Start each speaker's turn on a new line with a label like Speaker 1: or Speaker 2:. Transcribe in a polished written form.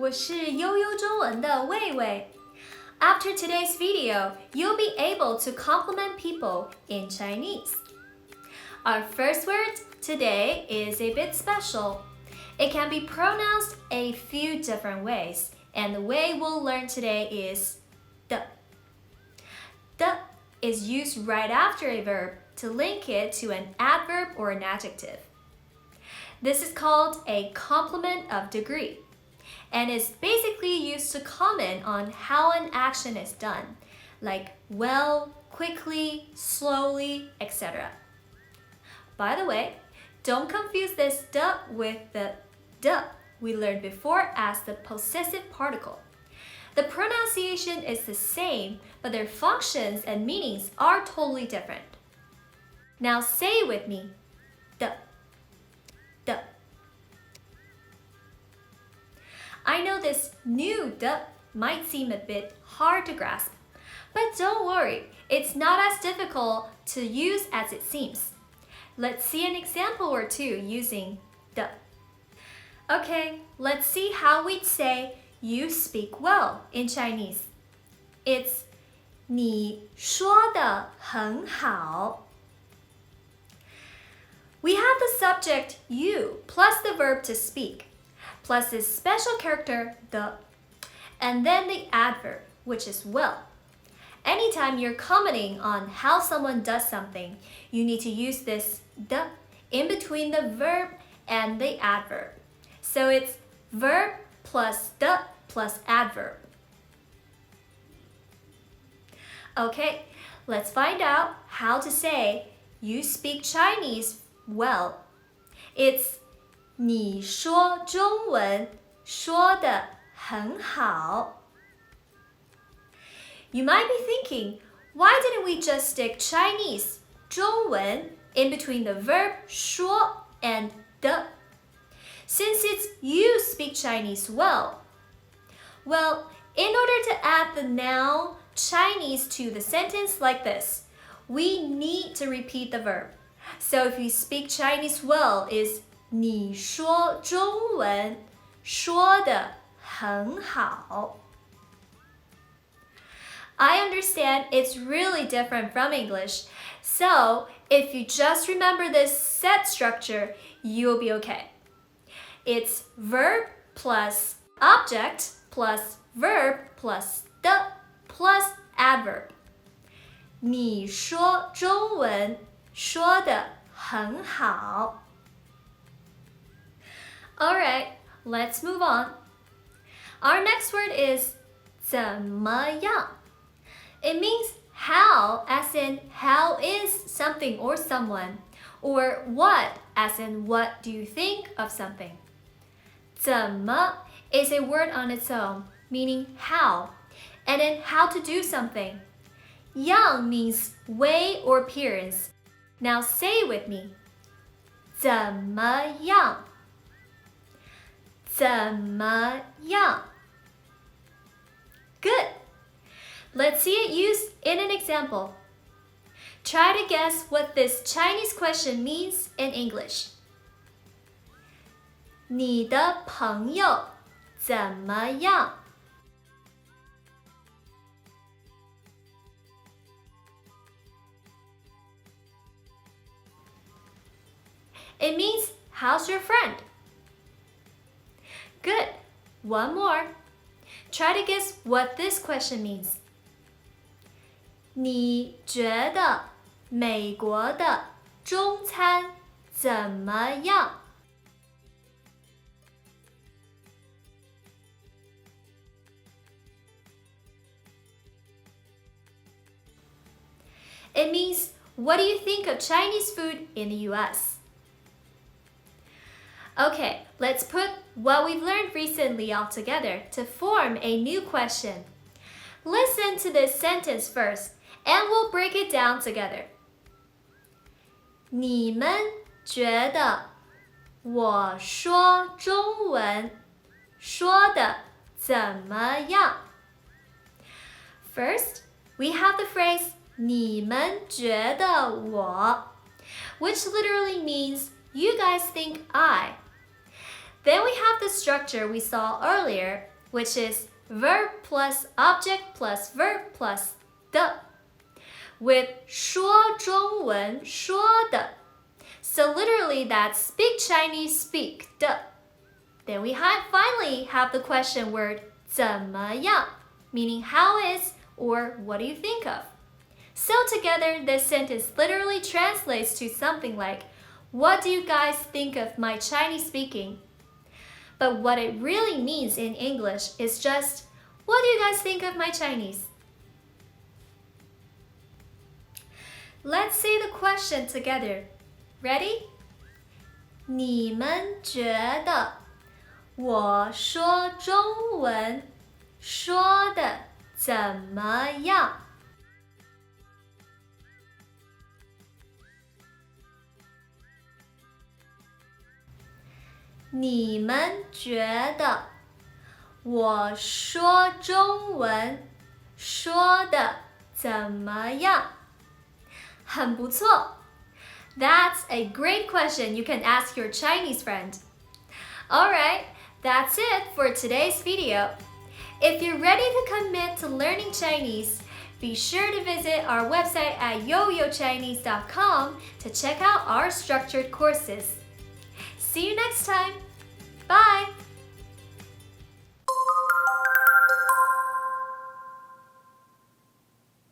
Speaker 1: 我是悠悠中文的魏魏。After today's video, you'll be able to compliment people in Chinese. Our first word today is a bit special. It can be pronounced a few different ways, and the way we'll learn today is the. The is used right after a verb to link it to an adverb or an adjective. This is called a complement of degree, and is basically used to comment on how an action is done, like well, quickly, slowly, etc. By the way, don't confuse this the with the we learned before as the possessive particle. The pronunciation is the same, but their functions and meanings are totally different. Now say it with me, the. I know this new the might seem a bit hard to grasp, but don't worry, it's not as difficult to use as it seems. Let's see an example or two using the. Okay, let's see how we'd say you speak well in Chinese. It's 你说得很好. We have the subject you plus the verb to speak, plus this special character the, and then the adverb, which is well. Anytime you're commenting on how someone does something, you need to use this the in between the verb and the adverb. So it's verb plus the plus adverb. Okay, let's find out how to say you speak Chinese well. It's 你说中文说得很好. You might be thinking, why didn't we just stick Chinese, 中文, in between the verb 说 and the? Since it's you speak Chinese well. Well, in order to add the noun Chinese to the sentence like this, we need to repeat the verb. So if you speak Chinese well is 你说中文说得很好. I understand it's really different from English, so if you just remember this set structure, you'll be okay. It's verb plus object plus verb plus the plus adverb. 你说中文说得很好. Alright, let's move on. Our next word is 怎么样? It means how, as in how is something or someone, or what, as in what do you think of something. 怎么 is a word on its own, meaning how, and then how to do something. Yang means way or appearance. Now say it with me. 怎么样? 怎么样? Good. Let's see it used in an example. Try to guess what this Chinese question means in English. 你的朋友怎么样? It means, how's your friend? Good. One more. Try to guess what this question means. 你觉得美国的中餐怎么样? It means, what do you think of Chinese food in the US? Okay, let's put what we've learned recently all together to form a new question. Listen to this sentence first, and we'll break it down together. 你们觉得我说中文说得怎么样? First, we have the phrase 你们觉得我, which literally means you guys think I. Then we have the structure we saw earlier, which is verb plus object plus verb plus 的 with 说中文说的. So literally that's speak Chinese speak 的. Then we finally have the question word 怎么样, meaning how is or what do you think of. So together this sentence literally translates to something like, what do you guys think of my Chinese speaking? But what it really means in English is just, what do you guys think of my Chinese? Let's say the question together. Ready? 你们觉得我说中文说的怎么样？你们觉得我说中文说的怎么样？很不错。That's a great question you can ask your Chinese friend. Alright, that's it for today's video. If you're ready to commit to learning Chinese, be sure to visit our website at yoyochinese.com to check out our structured courses. See you next time. Bye!